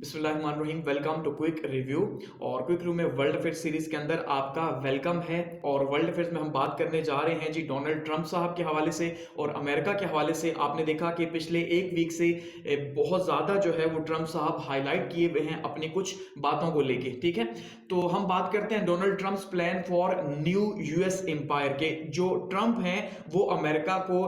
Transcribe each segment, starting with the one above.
बिस्मिल्लाहिर्रहमानिर्रहीम। Welcome to quick review. और quick review में वर्ल्ड अफेयर्स सीरीज के अंदर आपका वेलकम है। और वर्ल्ड अफेयर्स में हम बात करने जा रहे हैं जी डोनाल्ड ट्रंप साहब के हवाले से और अमेरिका के हवाले से। आपने देखा कि पिछले एक वीक से बहुत ज़्यादा जो है वो ट्रंप साहब हाईलाइट किए हुए हैं अपनी कुछ बातों को लेके। ठीक है, तो हम बात करते हैं Donald Trump's plan for new US empire के। जो ट्रंप हैं वो अमेरिका को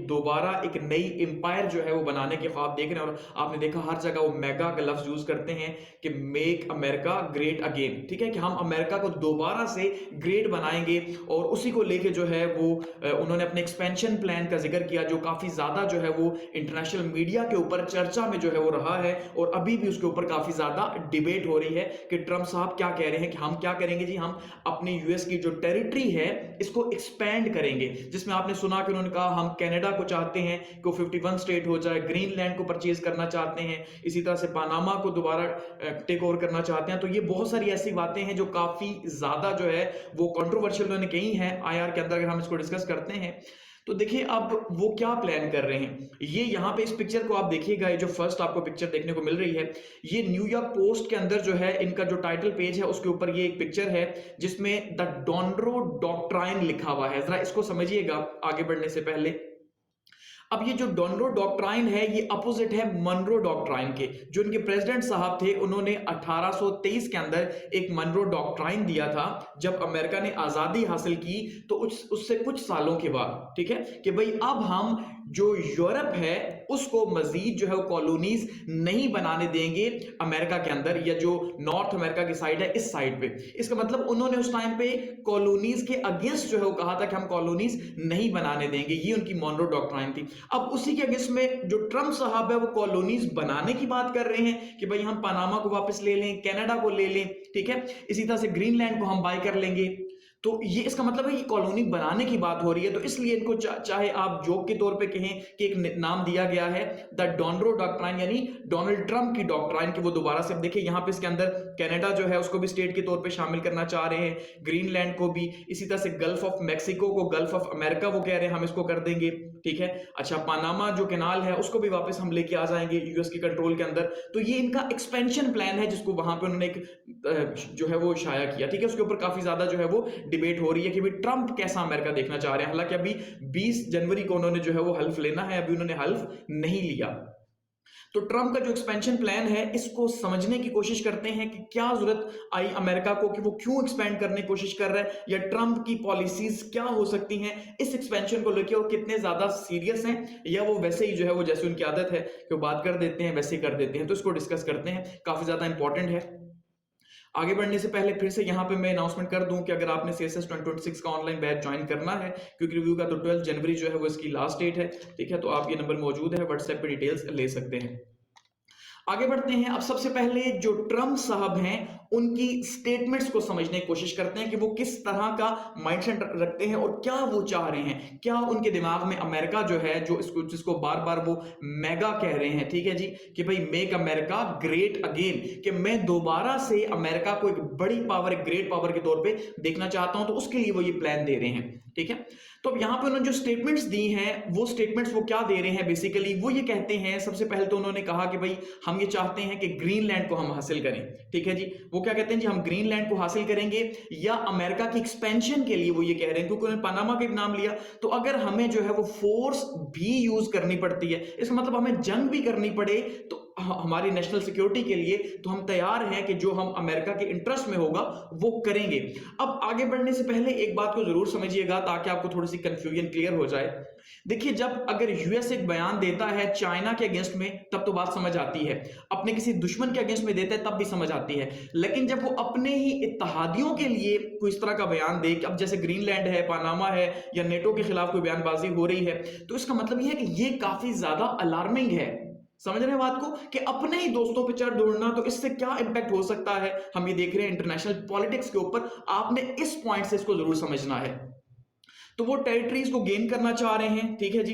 दोबारा एक नई एम्पायर जो है वो बनाने के ख्वाब देख रहे हैं। और आपने देखा हर जगह वो मेगा का लफ्ज यूज करते हैं कि मेक अमेरिका ग्रेट अगेन। ठीक है, कि हम अमेरिका को दोबारा से ग्रेट बनाएंगे। और उसी को लेके जो है वो उन्होंने अपने एक्सपेंशन प्लान का जिक्र किया, जो काफी ज्यादा जो है वो इंटरनेशनल मीडिया के ऊपर चर्चा में जो है वो रहा है। और अभी भी उसके ऊपर काफी ज्यादा डिबेट हो रही है कि ट्रंप साहब क्या कह रहे हैं कि हम क्या करेंगे जी, हम अपनी यूएस की जो टेरिटरी है इसको एक्सपैंड करेंगे। जिसमें आपने सुना कि उन्होंने कहा हम कनाडा को चाहते हैं कि 51 स्टेट हो जाए, ग्रीनलैंड को परचेज करना चाहते हैं, इसी तरह से पनामा को दोबारा टेक ओवर करना चाहते हैं। तो ये बहुत सारी ऐसी बातें हैं जो काफी ज्यादा जो है वो कंट्रोवर्शियल उन्होंने कही हैं आईआर के अंदर। अगर हम इसको डिस्कस करते हैं तो देखिए अब वो क्या प्लान कर रहे हैं। ये यहां पे इस पिक्चर को आप देखिएगा, ये जो फर्स्ट आपको पिक्चर देखने को मिल रही है, ये न्यूयॉर्क पोस्ट के अंदर जो है इनका जो टाइटल पेज है उसके ऊपर ये एक पिक्चर है जिसमें द डोनरो डॉक्ट्राइन लिखा हुआ है। जरा इसको समझिएगा आगे बढ़ने से पहले। अब ये जो डोनरो डॉक्ट्राइन है ये अपोजिट है मनरो डॉक्ट्राइन के। जो इनके प्रेसिडेंट साहब थे उन्होंने 1823 के अंदर एक मनरो डॉक्ट्राइन दिया था जब अमेरिका ने आजादी हासिल की। तो उससे कुछ सालों के बाद, ठीक है, कि भाई अब हम जो यूरोप है उसको मजीद जो है वो कॉलोनीज नहीं बनाने देंगे अमेरिका के अंदर, या जो नॉर्थ अमेरिका की साइड है इस साइड पे। इसका मतलब उन्होंने उस टाइम पे कॉलोनीज के अगेंस्ट जो है वो कहा था कि हम कॉलोनीज नहीं बनाने देंगे। ये उनकी मनरो डॉक्ट्राइन थी। अब उसी के अगेंस्ट में जो ट्रंप साहब है वो कॉलोनीज बनाने की बात कर रहे हैं कि भाई हम पनामा को वापस ले लें, कनाडा को ले लें, ठीक है, इसी तरह से ग्रीनलैंड को हम बाय कर लेंगे। तो ये इसका मतलब है कि कॉलोनी बनाने की बात हो रही है। तो इसलिए इनको चाहे आप जोक के तौर पे कहें कि एक नाम दिया गया है द डोनरो डॉक्ट्राइन, यानी डोनाल्ड ट्रंप की डॉक्ट्राइन की वो दोबारा से। अब देखिए यहाँ पे इसके अंदर कनाडा जो है उसको भी स्टेट के तौर पे शामिल करना चाह रहे हैं, ग्रीनलैंड को भी, इसी तरह से गल्फ ऑफ मैक्सिको को गल्फ ऑफ अमेरिका वो कह रहे हैं हम इसको कर देंगे। ठीक है, अच्छा पनामा जो कैनाल है उसको भी वापस हम लेके आ जाएंगे यूएस की कंट्रोल के अंदर। तो ये इनका एक्सपेंशन प्लान है जिसको वहां पे उन्होंने एक जो है वो शाया किया। ठीक है, उसके ऊपर काफी ज्यादा जो है वो डिबेट हो रही है कि भाई ट्रंप कैसा अमेरिका देखना चाह रहे हैं। हालांकि अभी 20 जनवरी को उन्होंने जो है वो हल्फ लेना है, अभी उन्होंने हल्फ नहीं लिया। तो ट्रंप का जो एक्सपेंशन प्लान है इसको समझने की कोशिश करते हैं कि क्या जरूरत आई अमेरिका को, कि वो क्यों एक्सपेंड करने की कोशिश कर रहा है, या ट्रंप की पॉलिसीज क्या हो सकती हैं इस एक्सपेंशन को लेकर, और कितने ज्यादा सीरियस हैं, या वो वैसे ही जो है वो जैसे उनकी आदत है कि वो बात कर देते हैं वैसे ही कर देते हैं। तो इसको डिस्कस करते हैं, काफी ज्यादा इंपॉर्टेंट है। आगे बढ़ने से पहले फिर से यहां पे मैं अनाउंसमेंट कर दूं कि अगर आपने CSS 2026 का ऑनलाइन बैच ज्वाइन करना है, क्विक रिव्यू का, तो 12 जनवरी जो है वो इसकी लास्ट डेट है। ठीक है, तो आप ये नंबर मौजूद है, व्हाट्सएप पे डिटेल्स ले सकते हैं। आगे बढ़ते हैं। अब सबसे पहले जो ट्रंप साहब हैं उनकी स्टेटमेंट्स को समझने की कोशिश करते हैं कि वो किस तरह का माइंडसेट रखते हैं और क्या वो चाह रहे हैं। क्या उनके दिमाग में अमेरिका जो है, जो इसको जिसको बार बार वो मेगा कह रहे हैं, ठीक है जी, कि भाई मेक अमेरिका ग्रेट अगेन, कि मैं दोबारा से अमेरिका को एक बड़ी पावर, एक ग्रेट पावर के तौर पे देखना चाहता हूं। तो उसके लिए वो ये प्लान दे रहे हैं। ठीक है, तो अब यहां पे उन्होंने जो स्टेटमेंट्स दी हैं वो स्टेटमेंट्स वो क्या दे रहे हैं, बेसिकली वो ये कहते हैं, सबसे पहले तो उन्होंने कहा कि भाई हम ये चाहते हैं कि ग्रीनलैंड को हम हासिल करें। ठीक है जी, वो क्या कहते हैं जी, हम ग्रीनलैंड को हासिल करेंगे, या अमेरिका की एक्सपेंशन के लिए वो ये कह रहे हैं, क्योंकि उन्होंने पनामा का नाम लिया। तो अगर हमें जो है वो फोर्स भी यूज करनी पड़ती है, इसका मतलब हमें जंग भी करनी पड़े तो हमारी नेशनल सिक्योरिटी के लिए, तो हम तैयार हैं कि जो हम अमेरिका के इंटरेस्ट में होगा वो करेंगे। अब आगे बढ़ने से पहले एक बात को जरूर समझिएगा ताकि आपको थोड़ी सी कंफ्यूजन क्लियर हो जाए। देखिए, जब अगर यूएस एक बयान देता है चाइना के अगेंस्ट में तब तो बात समझ आती है, अपने किसी दुश्मन के अगेंस्ट में देता है तब भी समझ आती है। लेकिन जब वो अपने ही इत्तेहादियों के लिए कोई इस तरह का बयान दे, अब जैसे ग्रीनलैंड है, पनामा है, या नेटो के खिलाफ कोई बयानबाजी हो रही है, तो इसका मतलब यह है कि ये काफी ज्यादा अलार्मिंग है। समझ रहे हैं बात को, कि अपने ही दोस्तों पे चढ़ दौड़ना, तो इससे क्या इंपैक्ट हो सकता है हम ये देख रहे हैं इंटरनेशनल पॉलिटिक्स के ऊपर। आपने इस पॉइंट से इसको जरूर समझना है। तो वो टेरिटरीज को गेन करना चाह रहे हैं। ठीक है जी,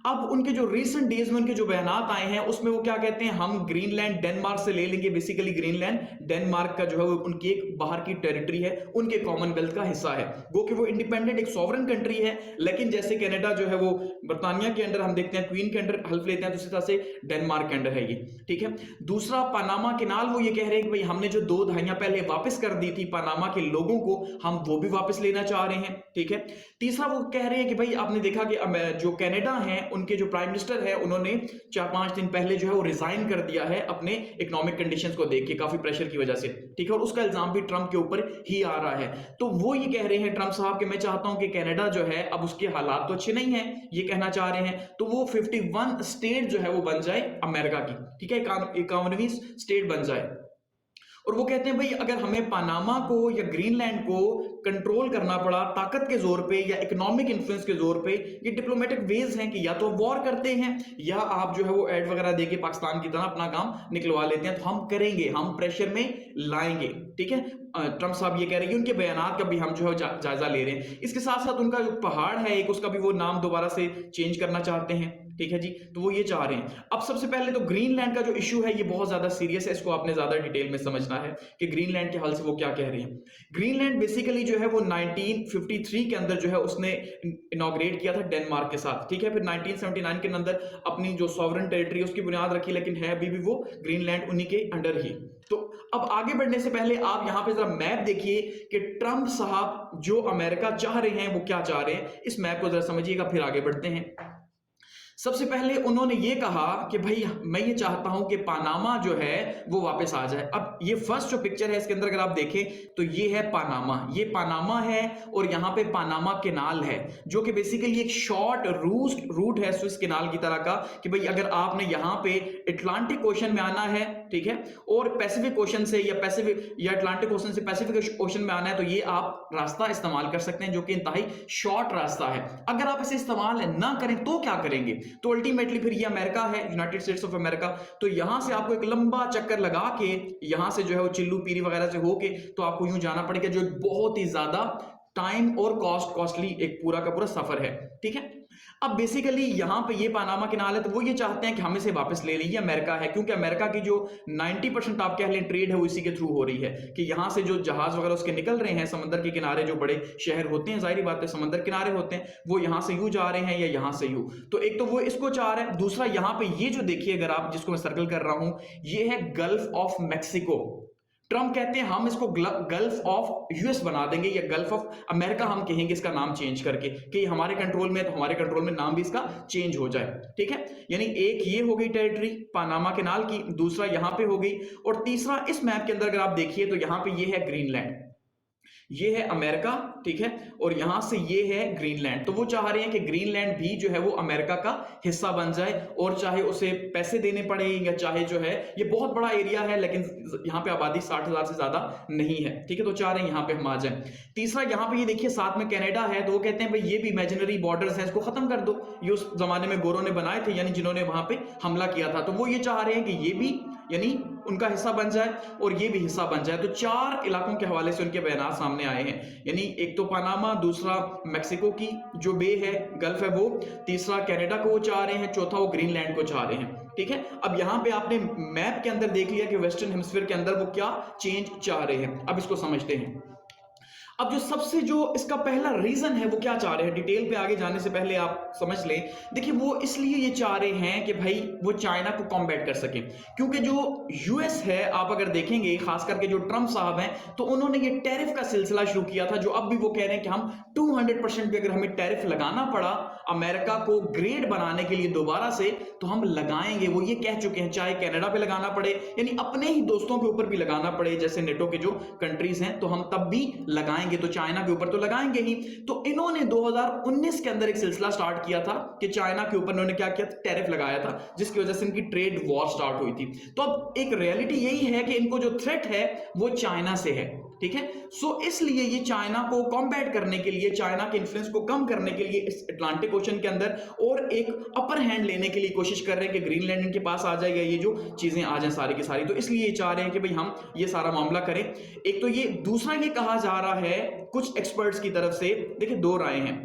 अब उनके जो रीसेंट डेज में उनके जो बयानात आए हैं उसमें वो क्या कहते हैं, हम ग्रीनलैंड डेनमार्क से ले लेंगे। बेसिकली ग्रीनलैंड डेनमार्क का जो है वो उनकी एक बाहर की टेरिटरी है, उनके कॉमनवेल्थ का हिस्सा है, वो कि वो इंडिपेंडेंट एक सॉवरेन कंट्री है। लेकिन जैसे कनाडा जो है वो बर्तानिया के अंडर, हम देखते हैं क्वीन के अंडर हल्फ लेते हैं, दूसरी तरह से डेनमार्क के अंडर है ये, ठीक है। दूसरा पनामा कैनाल, वो ये कह रहे हैं कि भाई हमने जो 2 दहाइयां पहले वापस कर दी थी पनामा के लोगों को, हम वो भी वापस लेना चाह रहे हैं, ठीक है। तीसरा वो कह रहे हैं कि भाई आपने देखा कि जो कनाडा है उनके जो प्राइम मिनिस्टर है उन्होंने 4-5 दिन पहले जो है वो रिजाइन कर दिया है अपने इकोनॉमिक कंडीशंस को देख के, काफी प्रेशर की वजह से, ठीक है। और उसका इल्जाम भी ट्रंप के ऊपर ही आ रहा है। तो वो ये कह रहे हैं ट्रंप साहब कि मैं चाहता हूं कि कनाडा जो है अब उसके हालात तो अच्छे नहीं है, ये कहना चाह रहे हैं, तो वो 51 स्टेट जो है वो बन जाए अमेरिका की, ठीक है, 51वीं स्टेट बन जाए। और वो कहते हैं भाई अगर हमें पनामा को या ग्रीनलैंड को कंट्रोल करना पड़ा ताकत के जोर पे या इकोनॉमिक इन्फ्लुएंस के जोर पे, ये डिप्लोमेटिक वेज हैं कि या तो वॉर करते हैं या आप जो है वो एड वगैरह देके पाकिस्तान की तरह अपना काम निकलवा लेते हैं, तो हम करेंगे, हम प्रेशर में लाएंगे, ठीक है। ट्रंप साहब ये कह रहे हैं, उनके बयानात का भी हम जो है जायजा ले रहे हैं। इसके साथ साथ उनका जो पहाड़ है एक, उसका भी वो नाम दोबारा से चेंज करना चाहते हैं, ठीक है जी, तो वो ये चाह रहे हैं। अब सबसे पहले तो ग्रीनलैंड का जो इशू है ये बहुत ज्यादा सीरियस है, इसको आपने ज्यादा डिटेल में समझना है कि ग्रीनलैंड के हाल से वो क्या कह रहे हैं। ग्रीनलैंड बेसिकली जो है वो 1953 के अंदर जो है उसने इनॉग्रेट किया था डेनमार्क के साथ, ठीक है। फिर 1979 के अंदर अपनी जो सॉवरेन टेरिटरी उसकी बुनियाद रखी, लेकिन है अभी भी वो ग्रीनलैंड उन्हीं के अंडर ही। तो अब आगे बढ़ने से पहले आप यहां पे जरा मैप देखिए कि ट्रंप साहब जो अमेरिका चाह रहे हैं वो क्या चाह रहे हैं, इस मैप को जरा समझिएगा, फिर आगे बढ़ते हैं। सबसे पहले उन्होंने ये कहा कि भाई मैं ये चाहता हूं कि पनामा जो है वो वापस आ जाए। अब ये फर्स्ट जो पिक्चर है इसके अंदर अगर आप देखें तो ये है पनामा, ये पनामा है और यहां पे पनामा कैनाल है जो कि बेसिकली एक शॉर्ट रूट है स्विस कैनाल की तरह का, कि भाई अगर आपने यहां पे अटलांटिक ओशन में आना है, ठीक है, और पैसिफिक ओशन से या अटलांटिक ओशन से पैसिफिक ओशन में आना है, तो ये आप रास्ता इस्तेमाल कर सकते हैं जो कि इंतहाई शॉर्ट रास्ता है। अगर आप इसे इस्तेमाल ना करें तो क्या करेंगे, तो अल्टीमेटली फिर ये अमेरिका है, यूनाइटेड स्टेट्स ऑफ अमेरिका, तो यहां से आपको एक लंबा चक्कर लगा के यहां से जो है वो चिल्लू पीरी वगैरह से होके तो आपको यूं जाना पड़ेगा, जो बहुत ही ज्यादा टाइम और कॉस्टली एक पूरा का पूरा सफर है, ठीक है। अब बेसिकली यहां पे ये पनामा कैनाल है, तो वो ये चाहते हैं कि हम इसे वापस ले लें, ये अमेरिका है, क्योंकि अमेरिका की जो 90% आप कह लें ट्रेड है वो इसी के थ्रू हो रही है, कि यहां से जो जहाज वगैरह उसके निकल रहे हैं समंदर के किनारे, जो बड़े शहर होते हैं, जाहिर बात है समंदर किनारे होते हैं, वो यहां से यूं जा रहे हैं या यहां से यूं, तो एक तो वो इसको चाह रहे हैं। दूसरा यहां पे ये जो देखिए, अगर आप जिसको मैं सर्कल कर रहा हूं, ये है गल्फ ऑफ मैक्सिको। ट्रंप कहते हैं हम इसको गल्फ ऑफ यूएस बना देंगे या गल्फ ऑफ अमेरिका हम कहेंगे इसका नाम चेंज करके, कि हमारे कंट्रोल में, तो हमारे कंट्रोल में नाम भी इसका चेंज हो जाए, ठीक है। यानी एक ये हो गई टेरिटरी पनामा कैनाल की, दूसरा यहां पे हो गई, और तीसरा इस मैप के अंदर अगर आप देखिए तो यहां पे ये है ग्रीनलैंड, ये है अमेरिका, ठीक है, और यहां से ये है ग्रीनलैंड। तो वो चाह रहे हैं कि ग्रीनलैंड भी जो है वो अमेरिका का हिस्सा बन जाए, और चाहे उसे पैसे देने पड़े या चाहे जो है, ये बहुत बड़ा एरिया है लेकिन यहां पे आबादी 60,000 से ज्यादा नहीं है, ठीक है, तो चाह रहे हैं यहां पे हम आ जाए। तीसरा यहां पे ये देखिए साथ में कनाडा है, तो वो कहते हैं भाई ये भी इमेजिनरी बॉर्डर्स है, इसको खत्म कर दो, ये उस जमाने में गोरों ने बनाए थे, यानी जिन्होंने वहां पे हमला किया था, तो वो ये चाह रहे हैं कि ये भी यानी उनका हिस्सा बन जाए और ये भी हिस्सा बन जाए। तो 4 इलाकों के हवाले से उनके बयान सामने आए हैं, यानी एक तो पनामा, दूसरा मैक्सिको की जो बे है, गल्फ है वो, तीसरा कनाडा को वो चाह रहे हैं, चौथा वो ग्रीनलैंड को चाह रहे हैं, ठीक है। अब यहां पे आपने मैप के अंदर देख लिया कि वेस्टर्न हेमिस्फीयर के अंदर वो क्या चेंज चाह रहे हैं। अब इसको समझते हैं। अब जो इसका पहला रीजन है वो क्या चाह रहे हैं, डिटेल पे आगे जाने से पहले आप समझ लें। देखिए वो इसलिए ये चाह रहे हैं कि भाई वो चाइना को कॉम्बैट कर सकें, क्योंकि जो यूएस है, आप अगर देखेंगे खास करके जो ट्रंप साहब हैं, तो उन्होंने ये टैरिफ का सिलसिला शुरू किया था, जो अब भी वो कह रहे हैं कि हम 200% भी अगर हमें टैरिफ लगाना पड़ा अमेरिका को ग्रेड बनाने के लिए दोबारा से, तो हम लगाएंगे। वो ये कह चुके हैं, चाहे कनाडा पे लगाना पड़े, यानी अपने ही दोस्तों के ऊपर भी लगाना पड़े, जैसे नेटो के जो कंट्रीज हैं, तो हम तब भी लगाएंगे, तो चाइना के ऊपर तो लगाएंगे ही। तो इन्होंने 2019 के अंदर एक सिलसिला स्टार्ट किया था कि चाइना के ऊपर इन्होंने क्या किया, टैरिफ लगाया था, जिसकी वजह से इनकी ट्रेड वॉर स्टार्ट हुई थी। तो अब एक रियलिटी यही है कि इनको जो थ्रेट है वो चाइना से है, ठीक है। सो इसलिए ये चाइना को कॉम्बैट करने के लिए, चाइना के इन्फ्लुएंस को कम करने के लिए इस अटलांटिक ओशन के अंदर और एक अपर हैंड लेने के लिए कोशिश कर रहे हैं कि ग्रीनलैंड इनके पास आ जाएगा, ये जो चीजें आ जाए सारी की सारी। तो इसलिए ये चाह रहे हैं कि भाई हम ये सारा मामला करें। एक तो ये, दूसरा ये कहा जा रहा है कुछ एक्सपर्ट्स की तरफ से देखिए दो राय हैं।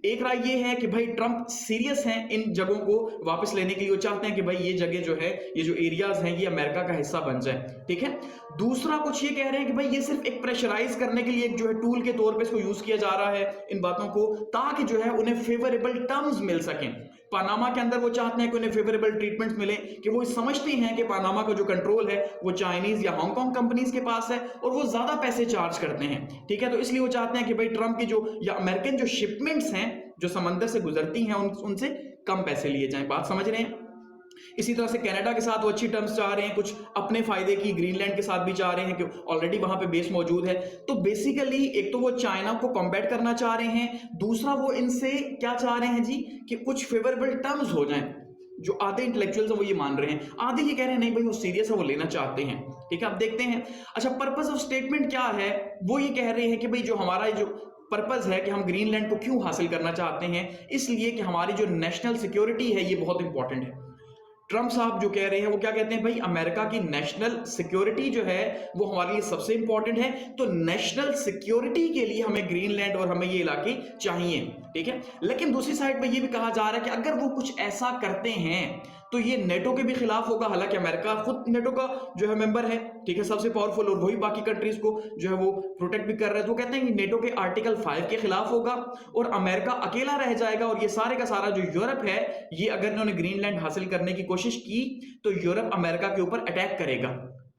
एक राय ये है कि भाई ट्रंप सीरियस हैं इन जगहों को वापस लेने के लिए, वो चाहते हैं कि भाई ये जगह जो है, ये जो एरियाज हैं, ये अमेरिका का हिस्सा बन जाए, ठीक है। दूसरा कुछ ये कह रहे हैं कि भाई ये सिर्फ एक प्रेशराइज करने के लिए एक जो है टूल के तौर पे इसको यूज किया जा रहा है इन बातों को, ताकि जो है उन्हें फेवरेबल टर्म्स मिल सकें। पानामा के अंदर वो चाहते हैं कि उन्हें फेवरेबल ट्रीटमेंट मिले, कि वो समझते हैं कि पानामा का जो कंट्रोल है वो चाइनीज या हांगकांग कंपनीज के पास है और वो ज्यादा पैसे चार्ज करते हैं, ठीक है। तो इसलिए वो चाहते हैं कि भाई ट्रंप की जो या अमेरिकन जो शिपमेंट्स हैं जो समंदर से गुजरती हैं उनसे कम पैसे लिए जाएं। बात समझ रहे हैं। इसी तरह से कनाडा के साथ वो अच्छी टर्म्स चाह रहे हैं, कुछ अपने फायदे की, ग्रीनलैंड के साथ भी चाह रहे हैं कि ऑलरेडी वहां पे बेस मौजूद है। तो बेसिकली एक तो वो चाइना को कॉम्बैट करना चाह रहे हैं, दूसरा वो इनसे क्या चाह रहे हैं जी कि कुछ फेवरेबल टर्म्स हो जाएं। जो आधे इंटेलेक्चुअल्स हैं वो ये मान रहे हैं, आधे ये कह रहे हैं नहीं भाई वो सीरियस है, वो लेना चाहते हैं, ठीक है। आप देखते हैं। अच्छा, पर्पस ऑफ स्टेटमेंट क्या है, वो ये कह रहे हैं कि भाई जो हमारा जो पर्पस है कि हम ग्रीनलैंड को क्यों हासिल करना चाहते हैं, इसलिए कि हमारी जो नेशनल सिक्योरिटी है ये बहुत इंपॉर्टेंट है। ट्रंप साहब जो कह रहे हैं वो क्या कहते हैं, भाई अमेरिका की नेशनल सिक्योरिटी जो है वो हमारे लिए सबसे इंपॉर्टेंट है, तो नेशनल सिक्योरिटी के लिए हमें ग्रीनलैंड और हमें ये इलाके चाहिए, ठीक है। लेकिन दूसरी साइड पे ये भी कहा जा रहा है कि अगर वो कुछ ऐसा करते हैं तो ये नेटो के भी खिलाफ होगा। हालांकि अमेरिका खुद नेटो का जो है मेंबर है, ठीक है, सबसे पावरफुल, और वही बाकी कंट्रीज को जो है वो प्रोटेक्ट भी कर रहे हैं। तो कहते हैं कि नेटो के आर्टिकल 5 के खिलाफ होगा और अमेरिका अकेला रह जाएगा, और ये सारे का सारा जो यूरोप है, ये अगर इन्होंने ग्रीनलैंड हासिल करने की कोशिश की तो यूरोप अमेरिका के ऊपर अटैक करेगा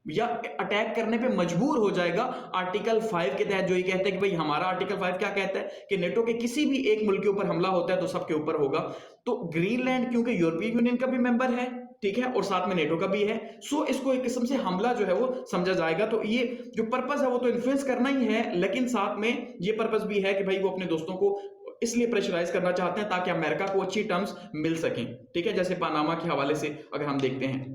या अटैक करने पे मजबूर हो जाएगा आर्टिकल 5 के तहत, जो ये कहते हैं कि भाई हमारा आर्टिकल 5 क्या कहता है कि नेटो के किसी भी एक मुल्क के ऊपर हमला होता है तो सबके ऊपर होगा। तो ग्रीनलैंड क्योंकि यूरोपीय यूनियन का भी मेंबर है, ठीक है, और साथ में नेटो का भी है, सो इसको एक किस्म से हमला जो है वो समझा जाएगा। तो ये जो पर्पस है वो तो इन्फ्लुएंस करना ही है, लेकिन साथ में ये पर्पस भी है कि भाई वो अपने दोस्तों को इसलिए प्रेशराइज करना चाहते हैं ताकि अमेरिका को अच्छी टर्म्स मिल सकें, ठीक है, जैसे पानामा के हवाले से अगर हम देखते हैं।